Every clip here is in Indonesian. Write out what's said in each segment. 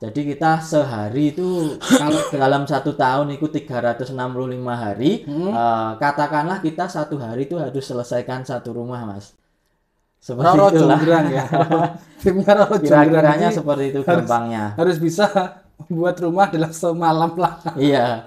Jadi kita sehari itu kalau dalam 1 tahun itu 365 hari, katakanlah kita 1 hari itu harus selesaikan 1 rumah, Mas. Seperti Roro itulah. Jonggrang ya. Timnya Roro Jonggrang Kira-kiranya ini seperti itu gampangnya. harus bisa buat rumah dalam semalam lah. Iya,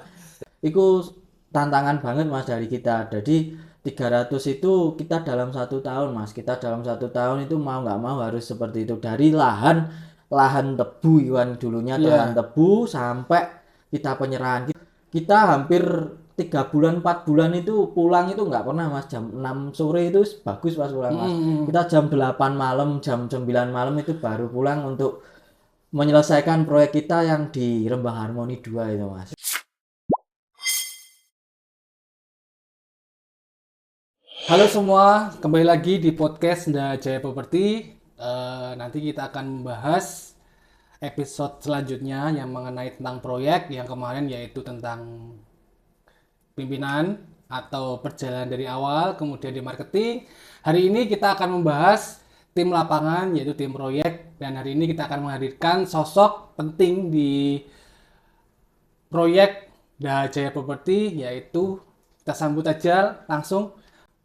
itu tantangan banget Mas dari kita. Jadi 300 itu kita dalam 1 tahun Mas. Kita dalam 1 tahun itu mau nggak mau harus seperti itu. Dari lahan lahan tebu Iwan dulunya lahan Iya. tebu sampai kita penyerahan. Kita hampir 3 bulan 4 bulan itu pulang itu nggak pernah Mas. Jam 6 sore itu bagus Mas pulang Mas. Kita jam 8 malam, jam 9 malam itu baru pulang untuk menyelesaikan proyek kita yang di Rembang Harmoni 2 itu Mas. Halo semua, kembali lagi di podcast Nda Jaya Property. Nanti kita akan membahas episode selanjutnya yang mengenai tentang proyek yang kemarin, yaitu tentang pimpinan atau perjalanan dari awal, kemudian di marketing. Hari ini kita akan membahas tim lapangan, yaitu tim proyek, dan hari ini kita akan menghadirkan sosok penting di proyek Nda Jaya Property, yaitu kita sambut aja langsung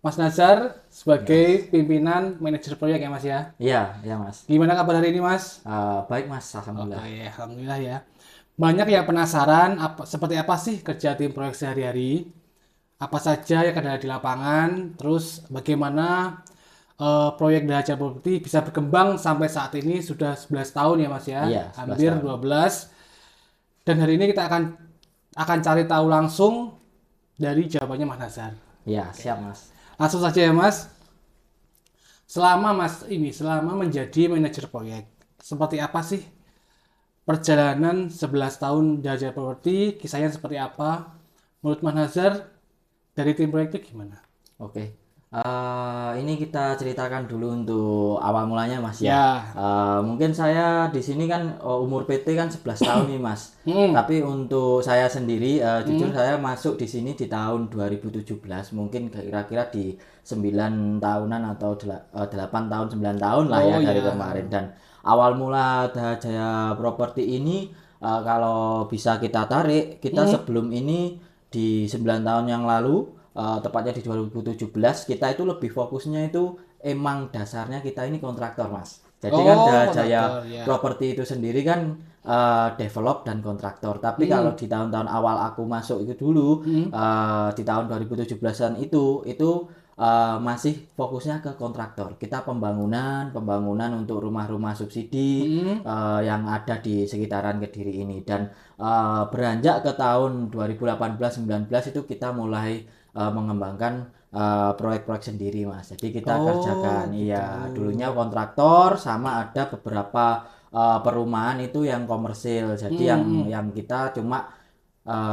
Mas Nazar sebagai pimpinan manajer proyek ya Mas ya. Iya, ya Mas. Gimana kabar hari ini Mas? Baik Mas, alhamdulillah. Oke, alhamdulillah ya. Banyak yang penasaran seperti apa sih kerja tim proyek sehari-hari? Apa saja yang ada di lapangan? Terus bagaimana proyek Nda Jaya Property bisa berkembang sampai saat ini sudah 11 tahun ya Mas ya? Iya, 11 Hampir tahun. 12. Dan hari ini kita akan cari tahu langsung dari jawabannya Mas Nazar. Iya, siap Mas. Langsung saja ya Mas. Selama menjadi manajer proyek, seperti apa sih perjalanan 11 tahun Nda Jaya Property? Kisahnya seperti apa? Menurut Mas Nazar dari tim proyek itu gimana? Oke. Ini kita ceritakan dulu untuk awal mulanya Mas ya. Ya. Mungkin saya di sini kan umur PT kan 11 tahun nih Mas. Tapi untuk saya sendiri jujur saya masuk di sini di tahun 2017, mungkin kira-kira di 9 tahunan atau 8 tahun 9 tahun lah ya dari kemarin. Dan awal mula Jaya Property ini kalau bisa kita tarik, kita sebelum ini di 9 tahun yang lalu, tepatnya di 2017, kita itu lebih fokusnya itu emang dasarnya kita ini kontraktor Mas. Jadi kan Jaya ya. Property itu sendiri kan develop dan kontraktor. Tapi kalau di tahun-tahun awal aku masuk itu dulu, di tahun 2017-an itu masih fokusnya ke kontraktor. Kita pembangunan untuk rumah-rumah subsidi yang ada di sekitaran Kediri ini. Dan beranjak ke tahun 2018-19 itu kita mulai mengembangkan proyek-proyek sendiri Mas. Jadi kita kerjakan dulunya kontraktor sama ada beberapa perumahan itu yang komersil. Jadi yang kita cuma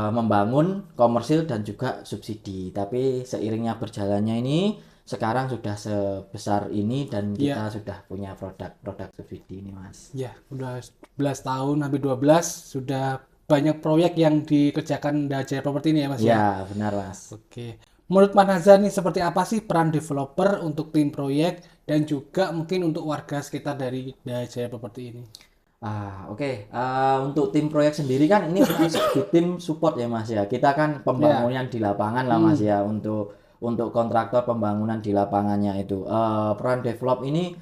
membangun komersil dan juga subsidi. Tapi seiringnya berjalannya ini sekarang sudah sebesar ini dan kita sudah punya produk subsidi ini Mas. Ya, udah 11 tahun, hampir 12, sudah banyak proyek yang dikerjakan Nda Jaya Property ini ya Mas ya? Ya, benar Mas. Oke. Menurut Mas Nazar nih seperti apa sih peran developer untuk tim proyek dan juga mungkin untuk warga sekitar dari Nda Jaya Property ini? Oke. Untuk tim proyek sendiri kan ini masuk di tim support ya Mas ya. Kita kan pembangunan di lapangan lah Mas ya, untuk kontraktor pembangunan di lapangannya itu. Peran develop ini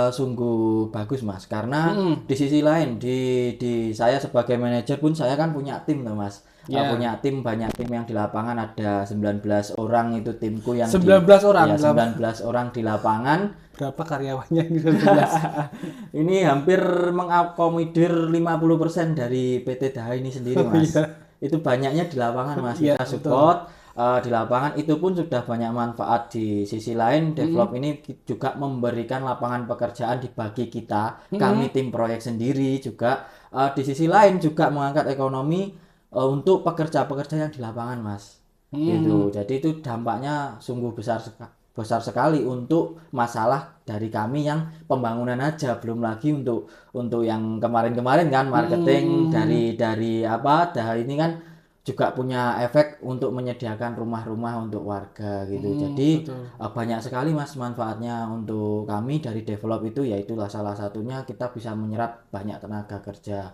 sungguh bagus Mas, karena di sisi lain di saya sebagai manajer pun saya kan punya tim tuh Mas. Punya tim, banyak tim yang di lapangan, ada 19 orang itu timku yang 19 orang. ya, 19 orang di lapangan. Berapa karyawannya ini 19? Ini hampir mengakomodir 50% dari PT Daha ini sendiri Mas. Itu banyaknya di lapangan Mas. Kita support di lapangan, itu pun sudah banyak manfaat. Di sisi lain develop ini juga memberikan lapangan pekerjaan dibagi kita, kami tim proyek sendiri juga. Di sisi lain juga mengangkat ekonomi untuk pekerja-pekerja yang di lapangan Mas. Gitu. Jadi itu dampaknya sungguh besar sekali untuk masalah dari kami yang pembangunan aja, belum lagi untuk yang kemarin-kemarin kan marketing dari Daha ini kan juga punya efek untuk menyediakan rumah-rumah untuk warga gitu. Jadi banyak sekali Mas manfaatnya untuk kami dari develop itu, yaitulah salah satunya kita bisa menyerap banyak tenaga kerja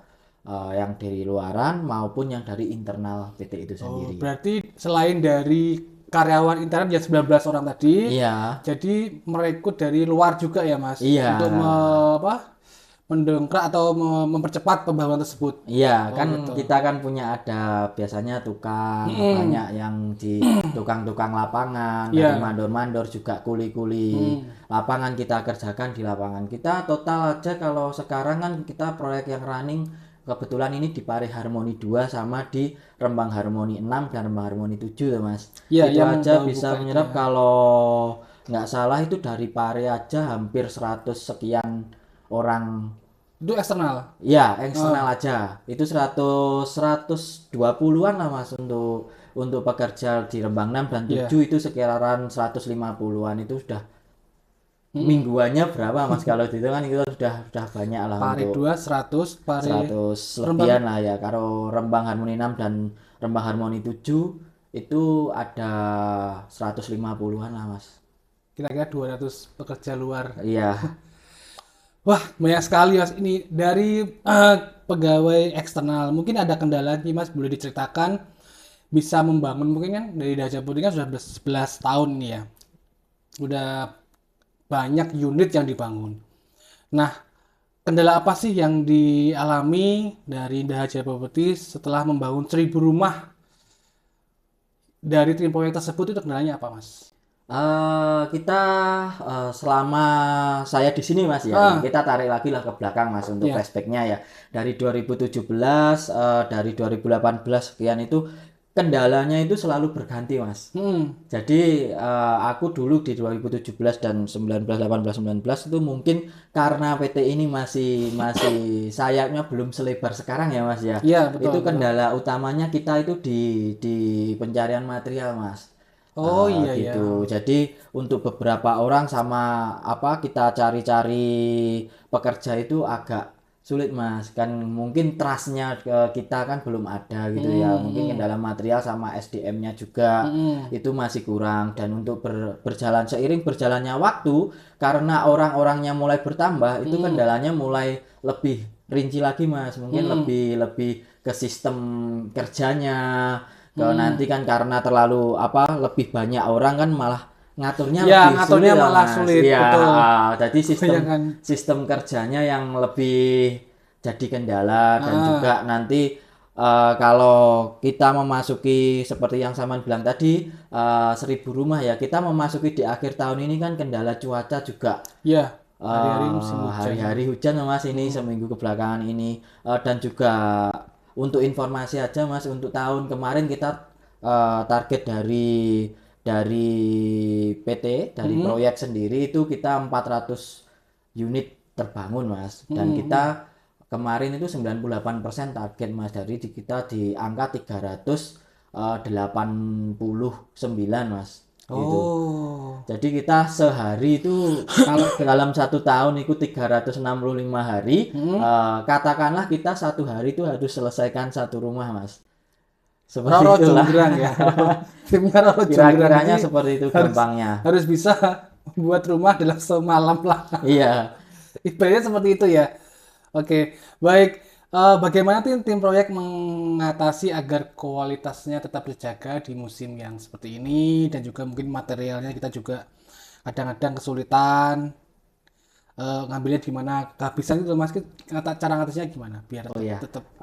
yang dari luaran maupun yang dari internal PT itu sendiri. Berarti selain dari karyawan intern yang 19 orang tadi, Iya, jadi merekrut dari luar juga ya Mas, iya. untuk mendongkrak atau mempercepat pembangunan tersebut. Iya, kan gitu. kita kan punya ada biasanya tukang, banyak yang di tukang-tukang lapangan, dari Iya. mandor-mandor juga kuli-kuli lapangan kita kerjakan di lapangan. Kita total aja kalau sekarang kan kita proyek yang running kebetulan ini di Pare Harmoni 2 sama di Rembang Harmoni 6 dan Rembang Harmoni 7 tuh Mas. Iya, Itu yang aja baru bisa buka itu menyerap ya. kalau nggak salah itu dari Pare aja hampir 100 sekian orang. Itu eksternal. Ya, eksternal aja. Itu 120-an lah Mas untuk pekerja di Rembang 6 dan Iya. 7 itu sekitaran 150-an itu sudah mingguannya berapa Mas kalau itu kan itu sudah banyak lah Pare untuk 2 100, Pare 100 lebihan lah ya. Kalau Rembang Harmoni 6 dan Rembang Harmoni 7 itu ada 150-an lah Mas. kira-kira 200 pekerja luar. Iya. Wah, banyak sekali Mas. Ini dari pegawai eksternal. Mungkin ada kendala nih Mas, boleh diceritakan bisa membangun mungkin kan dari Daja Putri kan sudah 11 tahun nih ya. Udah banyak unit yang dibangun. Nah, kendala apa sih yang dialami dari Daja Property setelah membangun 1000 rumah dari tim proyek tersebut itu kendalanya apa Mas? Kita selama saya di sini Mas ya, kita tarik lagi lah ke belakang Mas untuk flashbacknya ya. Dari 2017, dari 2018 sekian itu kendalanya itu selalu berganti Mas. Jadi aku dulu di 2017 dan 19, 18, 19 itu mungkin karena PT ini masih sayapnya belum selebar sekarang ya Mas ya. Iya, betul. Itu kendala utamanya kita itu di pencarian material Mas. Oh iya ya. Gitu. Jadi untuk beberapa orang sama kita cari-cari pekerja itu agak sulit Mas. Kan mungkin trustnya ke kita kan belum ada gitu ya. Mungkin kendala material sama SDM-nya juga itu masih kurang. Dan untuk berjalan seiring berjalannya waktu karena orang-orangnya mulai bertambah itu kendalanya mulai lebih rinci lagi Mas. Mungkin lebih ke sistem kerjanya. Nanti kan karena terlalu lebih banyak orang kan malah ngaturnya lebih ngaturnya sulit lah, malah Mas. sulit, Iya, betul. jadi Kebanyakan. sistem kerjanya yang lebih jadi kendala dan juga nanti kalau kita memasuki seperti yang Saman bilang tadi 1000 rumah ya kita memasuki di akhir tahun ini kan kendala cuaca juga. Iya, hari-hari musim hujan. Hari-hari hujan Mas ini seminggu kebelakangan ini dan juga untuk informasi aja Mas untuk tahun kemarin kita target dari PT dari proyek sendiri itu kita 400 unit terbangun Mas dan kita kemarin itu 98% target Mas dari kita di angka 389 Mas gitu. Jadi kita sehari itu kalau dalam satu tahun itu 365 hari, katakanlah kita satu hari itu harus selesaikan satu rumah Mas. Seperti Roro itulah. Jonggrang ya. Timnya Roro Jonggrang. Kira-kiranya Jadi seperti itu gampangnya. harus bisa buat rumah dalam semalam lah. Iya. Ibaratnya seperti itu ya. Oke, baik. Bagaimana tim proyek mengatasi agar kualitasnya tetap terjaga di musim yang seperti ini dan juga mungkin materialnya kita juga kadang-kadang kesulitan ngambilnya di mana kehabisan itu Mas, cara ngatasinya gimana biar tetap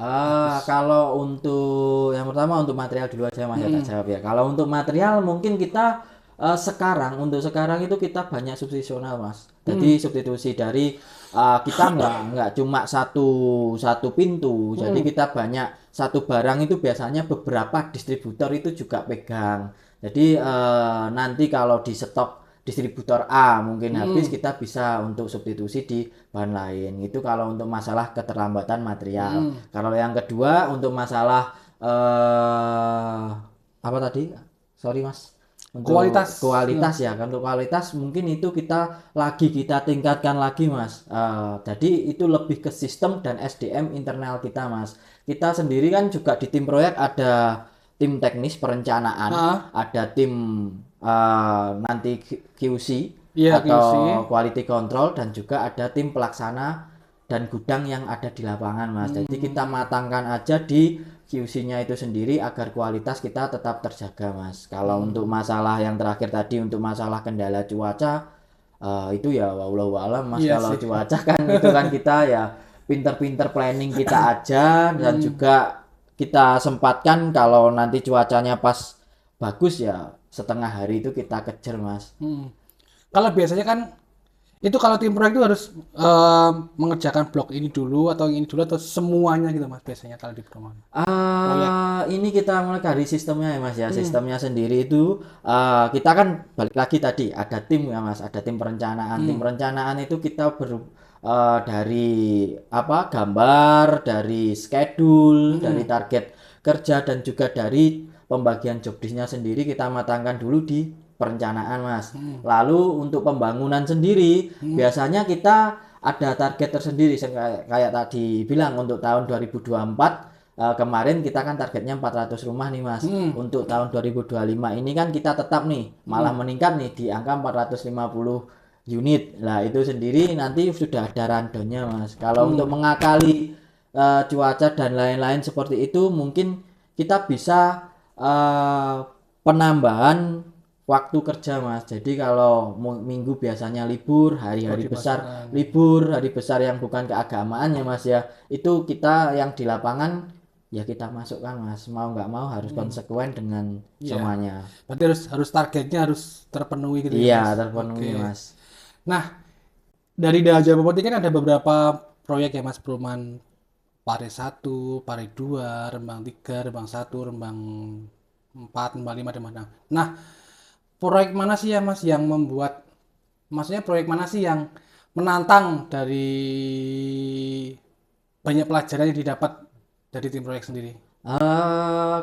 kalau untuk yang pertama untuk material dulu aja Mas ya tak jawab ya. Kalau untuk material mungkin kita sekarang itu kita banyak substitusional Mas. Jadi substitusi dari kita nggak cuma satu pintu. Jadi kita banyak satu barang itu biasanya beberapa distributor itu juga pegang. Jadi nanti kalau di stok distributor A mungkin habis kita bisa untuk substitusi di bahan lain. Itu kalau untuk masalah keterlambatan material. Kalau yang kedua untuk masalah apa tadi? Sorry Mas. Untuk kualitas ya kan untuk kualitas mungkin itu kita tingkatkan lagi Mas. Jadi itu lebih ke sistem dan SDM internal kita Mas. Kita sendiri kan juga di tim proyek ada tim teknis perencanaan, ada tim nanti QC atau QC. quality control dan juga ada tim pelaksana dan gudang yang ada di lapangan Mas. Jadi kita matangkan aja di QC-nya itu sendiri agar kualitas kita tetap terjaga Mas. Kalau untuk masalah yang terakhir tadi, untuk masalah kendala cuaca, itu ya wallahu alam Mas. Iya Kalau sih. cuaca kan itu kan kita ya pinter-pinter planning kita aja, dan juga kita sempatkan kalau nanti cuacanya pas bagus ya setengah hari itu kita kejar Mas. Kalau biasanya kan itu kalau tim proyek itu harus mengerjakan blok ini dulu atau ini dulu atau semuanya gitu Mas biasanya kalau di perumahan. Ini kita mulai dari sistemnya ya Mas ya. Sistemnya sendiri itu kita kan balik lagi tadi ada tim ya Mas, ada tim perencanaan. Tim perencanaan itu kita dari apa gambar, dari schedule, dari target kerja, dan juga dari pembagian job desk-nya sendiri kita matangkan dulu di perencanaan Mas. Lalu untuk pembangunan sendiri biasanya kita ada target tersendiri kayak tadi bilang untuk tahun 2024. Kemarin kita kan targetnya 400 rumah nih Mas. Untuk tahun 2025 ini kan kita tetap nih malah meningkat nih di angka 450 unit. Nah, itu sendiri nanti sudah ada rundown-nya Mas. Kalau untuk mengakali cuaca dan lain-lain seperti itu mungkin kita bisa penambahan waktu kerja Mas. Jadi kalau minggu biasanya libur, hari-hari besar libur, hari besar yang bukan keagamaan ya Mas ya, itu kita yang di lapangan ya kita masukkan Mas. Mau nggak mau harus konsekuen dengan semuanya. Berarti harus targetnya harus terpenuhi gitu ya Iya, Mas. terpenuhi Oke. Mas. Nah, dari Dahaja Properti kan ada beberapa proyek ya Mas, perumahan Pare 1, Pare 2, Rembang 3, Rembang 1, Rembang 4, Rembang 5, dan mana. Nah, proyek mana sih ya Mas yang maksudnya proyek mana sih yang menantang dari banyak pelajaran yang didapat dari tim proyek sendiri?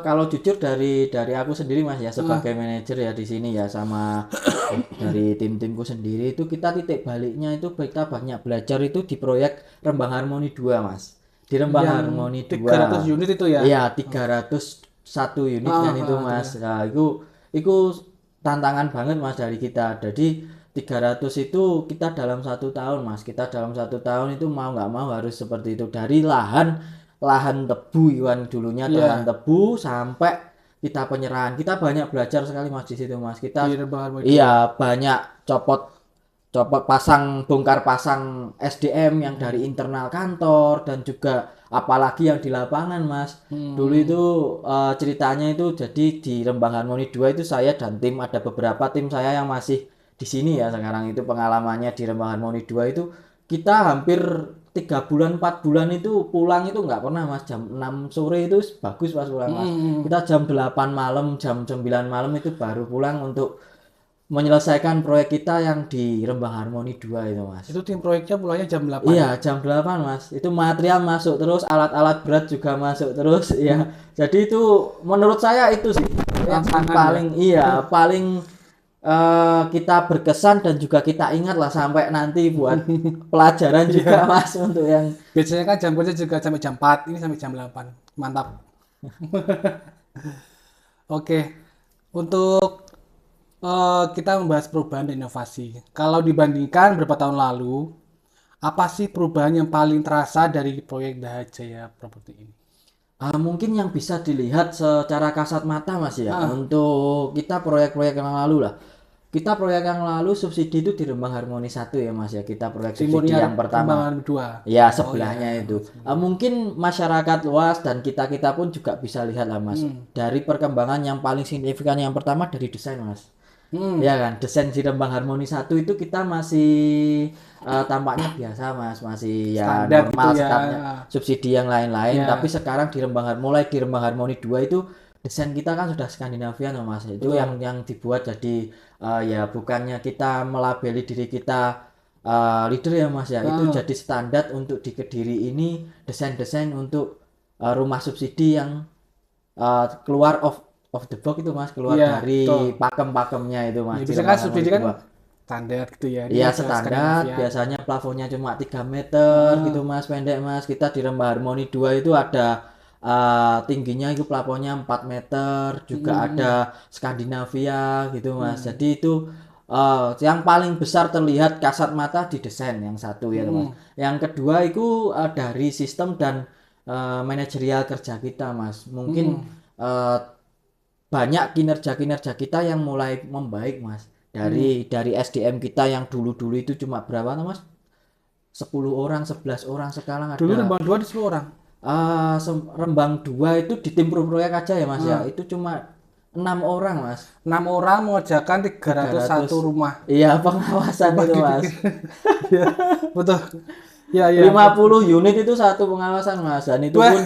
Kalau jujur dari aku sendiri Mas ya, sebagai manajer ya di sini ya, sama dari tim-timku sendiri itu kita titik baliknya itu kita banyak belajar itu di proyek Rembang Harmoni 2 Mas. Di Rembang Yang Harmoni 2. 300 unit itu ya? Iya, 301 unit kan itu Mas. Nah, itu tantangan banget Mas dari kita. Jadi 300 itu kita dalam 1 tahun Mas. Kita dalam 1 tahun itu mau nggak mau harus seperti itu. Dari lahan tebu Iwan dulunya, lahan tebu sampai kita penyerahan. Kita banyak belajar sekali Mas di situ Mas. Kita Di Rembang Harmoni. iya banyak bongkar pasang SDM yang dari internal kantor, dan juga apalagi yang di lapangan Mas. Dulu itu ceritanya itu jadi di Rembang Harmoni 2 itu saya dan tim, ada beberapa tim saya yang masih di sini ya sekarang, itu pengalamannya di Rembang Harmoni 2 itu kita hampir 3 bulan 4 bulan itu pulang itu nggak pernah Mas. Jam 6 sore itu bagus Mas pulang Mas. Kita jam 8 malam, jam 9 malam itu baru pulang untuk menyelesaikan proyek kita yang di Rembang Harmoni 2 itu Mas. Itu tim proyeknya pulangnya jam 8. Iya, jam 8 Mas. Itu material masuk terus, alat-alat berat juga masuk terus ya. Jadi itu menurut saya itu sih yang paling paling kita berkesan dan juga kita ingat lah sampai nanti buat pelajaran juga Mas untuk yang Biasanya kan jam kerja juga sampai jam 4, ini sampai jam 8. Mantap. Oke. Untuk kita membahas perubahan dan inovasi. Kalau dibandingkan beberapa tahun lalu, apa sih perubahan yang paling terasa dari proyek Dahajaya Properti ini? mungkin yang bisa dilihat secara kasat mata Mas ya. Untuk kita proyek-proyek yang lalu lah. Kita proyek yang lalu subsidi itu di Rembang Harmoni 1 ya Mas ya. Kita proyek subsidi yang pertama. Rembang 2. Ya, sebelahnya itu. Mungkin masyarakat luas dan kita-kita pun juga bisa lihat lah Mas. Dari perkembangan yang paling signifikan yang pertama dari desain Mas. Ya kan, desain di Rembang Harmoni 1 itu kita masih tampaknya biasa Mas, masih ya Standar normal gitu ya. standarnya subsidi yang lain-lain. Tapi sekarang mulai di Rembang Harmoni 2 itu desain kita kan sudah Skandinavian loh Mas. Itu yang dibuat jadi ya bukannya kita melabeli diri kita leader ya Mas ya. Itu jadi standar untuk di Kediri ini desain-desain untuk rumah subsidi yang keluar of the box itu Mas, keluar dari pakem-pakemnya itu Mas. Ya, biasanya kan subsidi kan standar gitu ya. Iya standar, biasanya plafonnya cuma 3 meter gitu Mas, pendek Mas. Kita di Rembang Harmoni 2 itu ada tingginya itu plafonnya 4 meter, juga ada Skandinavia gitu Mas. Jadi itu yang paling besar terlihat kasat mata di desain yang satu ya Mas. Yang kedua itu dari sistem dan manajerial kerja kita Mas. Mungkin banyak kinerja kita yang mulai membaik Mas. Dari SDM kita yang dulu-dulu itu cuma berapa Mas? 10 orang, 11 orang, sekarang ada. Dulu Rembang 2 di 10 orang. Rembang 2 itu di tim proyek aja ya Mas ya. Itu cuma 6 orang Mas. 6 orang mengerjakan 301 rumah. Iya, pengawasan itu Mas. Iya, betul. Ya, 50 unit itu satu pengawasan Mas. Dan itu pun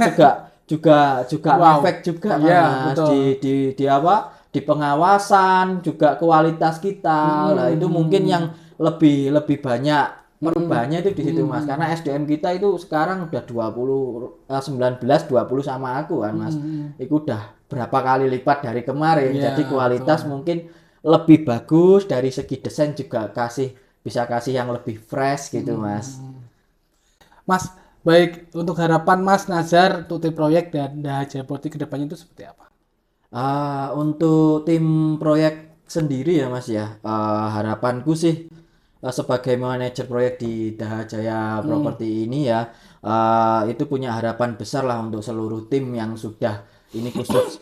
juga efek juga ya, Mas. Di apa? Di pengawasan juga kualitas kita. Nah, itu mungkin yang lebih banyak perubahannya itu di situ Mas, karena SDM kita itu sekarang udah 19 20 sama aku kan Mas. Itu udah berapa kali lipat dari kemarin. Jadi kualitas mungkin lebih bagus, dari segi desain juga bisa kasih yang lebih fresh gitu Mas. Mas, baik, untuk harapan Mas Nazar untuk tim proyek dan Jaya Properti kedepannya itu seperti apa? Untuk tim proyek sendiri ya Mas ya, harapanku sih sebagai manajer proyek di Daha Jaya Properti ini ya, itu punya harapan besar lah untuk seluruh tim yang sudah ini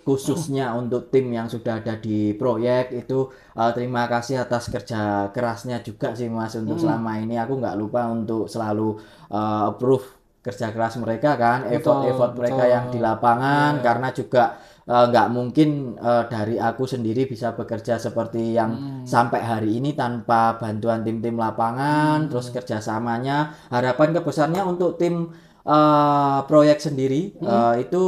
khususnya untuk tim yang sudah ada di proyek itu. Terima kasih atas kerja kerasnya juga sih Mas untuk selama ini. Aku nggak lupa untuk selalu approve kerja keras mereka kan, effort mereka yang di lapangan, karena juga nggak mungkin dari aku sendiri bisa bekerja seperti yang sampai hari ini tanpa bantuan tim-tim lapangan. Terus kerjasamanya, harapan kebesarnya untuk tim proyek sendiri itu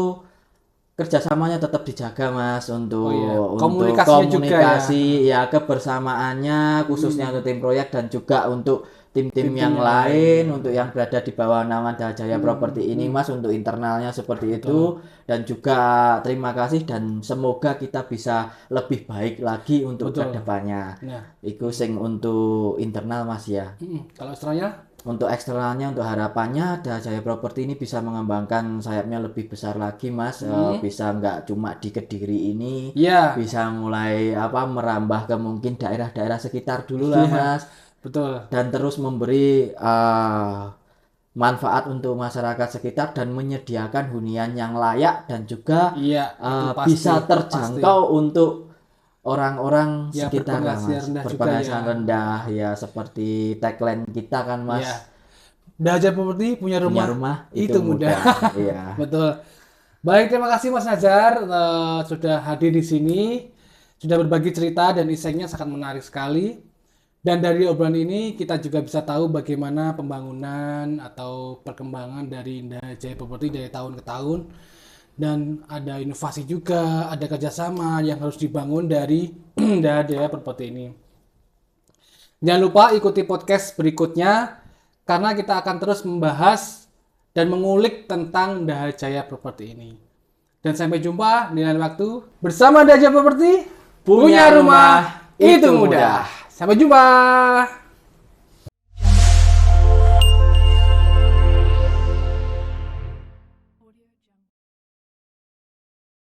kerjasamanya tetap dijaga Mas, untuk komunikasi ya, kebersamaannya khususnya untuk tim proyek dan juga untuk tim-tim yang lain, untuk yang berada di bawah naungan Daha Jaya Properti ini Mas, untuk internalnya seperti itu. Dan juga terima kasih dan semoga kita bisa lebih baik lagi untuk kedepannya. Itu sing untuk internal Mas ya. Kalau eksternalnya? Untuk eksternalnya, untuk harapannya Daha Jaya Properti ini bisa mengembangkan sayapnya lebih besar lagi Mas. Bisa nggak cuma di Kediri ini, bisa mulai merambah ke mungkin daerah-daerah sekitar dulu lah Mas. Betul. Dan terus memberi manfaat untuk masyarakat sekitar dan menyediakan hunian yang layak dan juga bisa terjangkau untuk orang-orang sekitar Mas. Berpenghasilan rendah ya, seperti tagline kita kan Mas. Daha Jaya Properti punya rumah itu mudah. Iya. Betul. Baik, terima kasih Mas Nazar sudah hadir di sini, sudah berbagi cerita dan insight-nya sangat menarik sekali. Dan dari obrolan ini kita juga bisa tahu bagaimana pembangunan atau perkembangan dari Daha Jaya Properti dari tahun ke tahun. Dan ada inovasi juga, ada kerjasama yang harus dibangun dari Daha Jaya Properti ini. Jangan lupa ikuti podcast berikutnya, karena kita akan terus membahas dan mengulik tentang Daha Jaya Properti ini. Dan sampai jumpa di lain waktu bersama Daha Jaya Properti. Punya rumah itu mudah. Sampai jumpa.